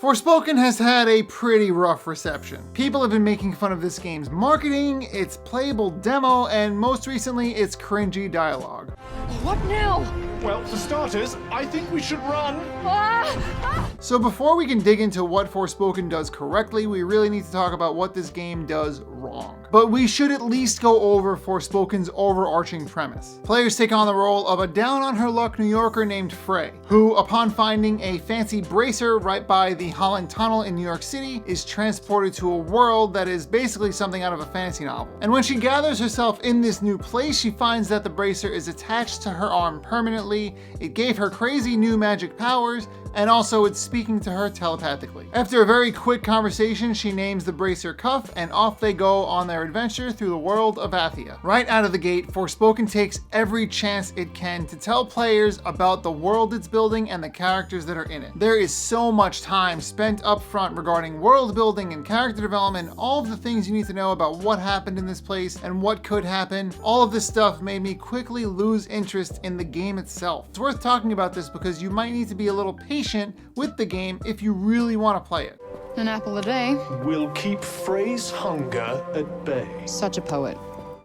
Forspoken has had a pretty rough reception. People have been making fun of this game's marketing, its playable demo, and most recently, its cringy dialogue. What now? Well, for starters, I think we should run. So before we can dig into what Forspoken does correctly, we really need to talk about what this game does wrong. But we should at least go over Forspoken's overarching premise. Players take on the role of a down-on-her-luck New Yorker named Frey, who, upon finding a fancy bracer right by the Holland Tunnel in New York City, is transported to a world that is basically something out of a fantasy novel. And when she gathers herself in this new place, she finds that the bracer is attached to her arm permanently, it gave her crazy new magic powers, and also it's speaking to her telepathically. After a very quick conversation, she names the bracer Cuff, and off they go on their adventure through the world of Athia. Right out of the gate, Forspoken takes every chance it can to tell players about the world it's building and the characters that are in it. There is so much time spent up front regarding world building and character development, all of the things you need to know about what happened in this place and what could happen. All of this stuff made me quickly lose interest in the game itself. It's worth talking about this because you might need to be a little patient with the game if you really want to play it. An apple a day. We'll keep Frey's hunger at bay. Such a poet.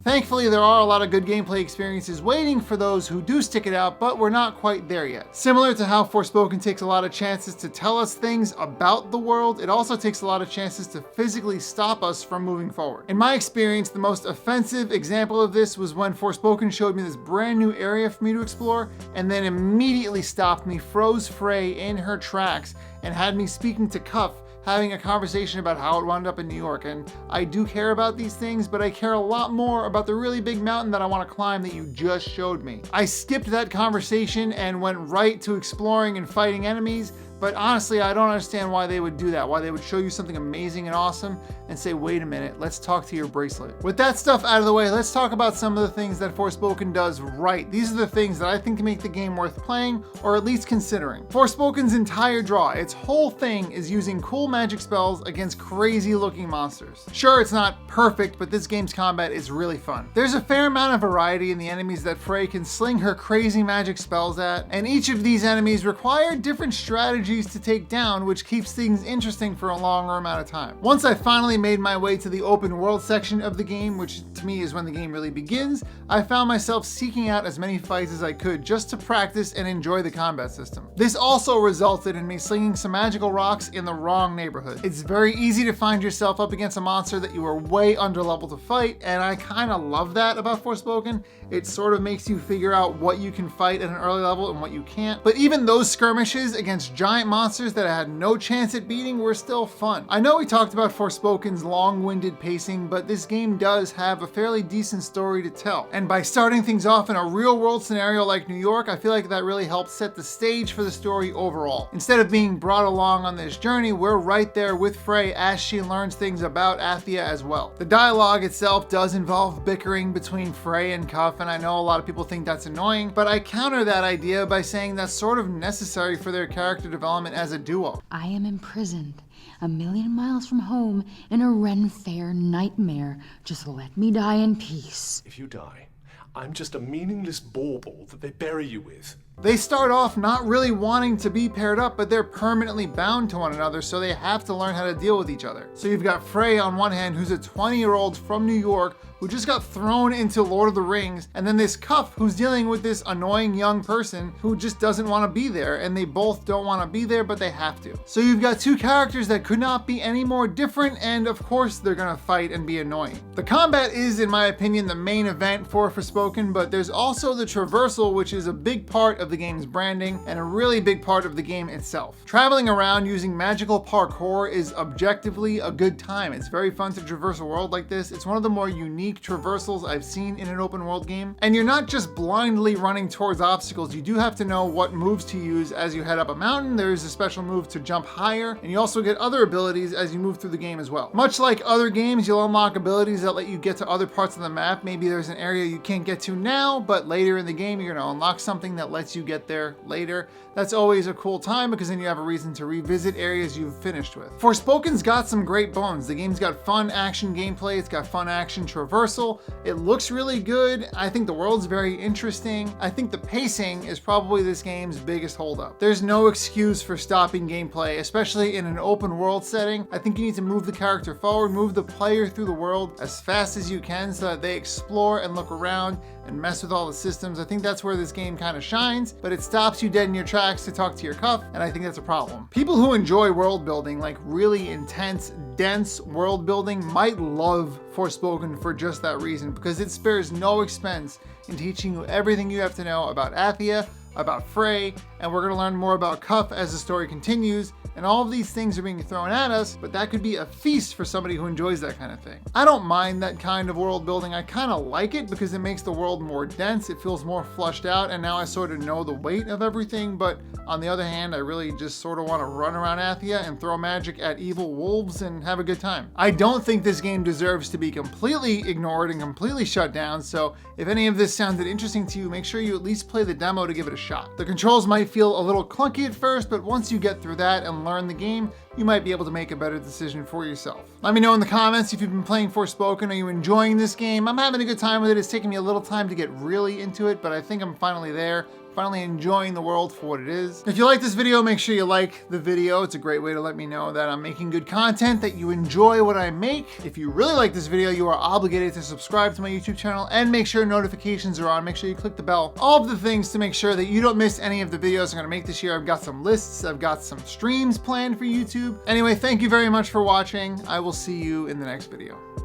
Thankfully, there are a lot of good gameplay experiences waiting for those who do stick it out, but we're not quite there yet. Similar to how Forspoken takes a lot of chances to tell us things about the world, it also takes a lot of chances to physically stop us from moving forward. In my experience, the most offensive example of this was when Forspoken showed me this brand new area for me to explore, and then immediately stopped me, froze Frey in her tracks, and had me speaking to Cuff, having a conversation about how it wound up in New York. And I do care about these things, but I care a lot more about the really big mountain that I want to climb that you just showed me. I skipped that conversation and went right to exploring and fighting enemies, but honestly, I don't understand why they would do that, why they would show you something amazing and awesome and say, wait a minute, let's talk to your bracelet. With that stuff out of the way, let's talk about some of the things that Forspoken does right. These are the things that I think can make the game worth playing, or at least considering. Forspoken's entire draw, its whole thing is using cool magic spells against crazy looking monsters. Sure, it's not perfect, but this game's combat is really fun. There's a fair amount of variety in the enemies that Frey can sling her crazy magic spells at, and each of these enemies require different strategies to take down, which keeps things interesting for a longer amount of time. Once I finally made my way to the open world section of the game, which to me is when the game really begins, I found myself seeking out as many fights as I could just to practice and enjoy the combat system. This also resulted in me slinging some magical rocks in the wrong neighborhood. It's very easy to find yourself up against a monster that you are way under level to fight, and I kind of love that about Forspoken. It sort of makes you figure out what you can fight at an early level and what you can't. But even those skirmishes against giant monsters that I had no chance at beating were still fun. I know we talked about Forspoken's long-winded pacing, but this game does have a fairly decent story to tell. And by starting things off in a real-world scenario like New York, I feel like that really helps set the stage for the story overall. Instead of being brought along on this journey, we're right there with Frey as she learns things about Athia as well. The dialogue itself does involve bickering between Frey and Cuff, and I know a lot of people think that's annoying, but I counter that idea by saying that's sort of necessary for their character development as a duo. I am imprisoned 1,000,000 miles from home in a Ren Fair nightmare. Just let me die in peace. If you die, I'm just a meaningless bauble that they bury you with. They start off not really wanting to be paired up, but they're permanently bound to one another, so they have to learn how to deal with each other. So you've got Frey on one hand, who's a 20-year-old from New York who just got thrown into Lord of the Rings, and then this Cuff who's dealing with this annoying young person who just doesn't want to be there, and they both don't want to be there, but they have to. So you've got two characters that could not be any more different, and of course they're gonna fight and be annoying. The combat is, in my opinion, the main event for Forspoken, but there's also the traversal, which is a big part of the game's branding and a really big part of the game itself. Traveling around using magical parkour is objectively a good time. It's very fun to traverse a world like this. It's one of the more unique traversals I've seen in an open world game. And you're not just blindly running towards obstacles, you do have to know what moves to use as you head up a mountain. There's a special move to jump higher, and you also get other abilities as you move through the game as well. Much like other games, you'll unlock abilities that let you get to other parts of the map. Maybe there's an area you can't get to now, but later in the game you're gonna unlock something that lets you get there later. That's always a cool time because then you have a reason to revisit areas you've finished with. Forspoken's got some great bones. The game's got fun action gameplay, it's got fun action traversal, Universal. It looks really good. I think the world's very interesting. I think the pacing is probably this game's biggest holdup. There's no excuse for stopping gameplay, especially in an open world setting. I think you need to move the character forward, move the player through the world as fast as you can so that they explore and look around and mess with all the systems. I think that's where this game kind of shines, but it stops you dead in your tracks to talk to your cuff, and I think that's a problem. People who enjoy world building, like really intense, dense world building, might love Forspoken for just that reason, because it spares no expense in teaching you everything you have to know about Athia, about Frey, and we're going to learn more about Cuff as the story continues, and all of these things are being thrown at us, but that could be a feast for somebody who enjoys that kind of thing. I don't mind that kind of world building. I kind of like it because it makes the world more dense, it feels more flushed out, and now I sort of know the weight of everything, but on the other hand, I really just sort of want to run around Athia and throw magic at evil wolves and have a good time. I don't think this game deserves to be completely ignored and completely shut down, so if any of this sounded interesting to you, make sure you at least play the demo to give it a shot. The controls might feel a little clunky at first, but once you get through that and learn the game, you might be able to make a better decision for yourself. Let me know in the comments if you've been playing Forspoken. Are you enjoying this game? I'm having a good time with it. It's taking me a little time to get really into it, but I think I'm finally there. Finally enjoying the world for what it is. If you like this video, make sure you like the video. It's a great way to let me know that I'm making good content, that you enjoy what I make. If you really like this video, you are obligated to subscribe to my YouTube channel and make sure notifications are on. Make sure you click the bell. All of the things to make sure that you don't miss any of the videos I'm gonna make this year. I've got some lists, I've got some streams planned for YouTube. Anyway, thank you very much for watching. I will see you in the next video.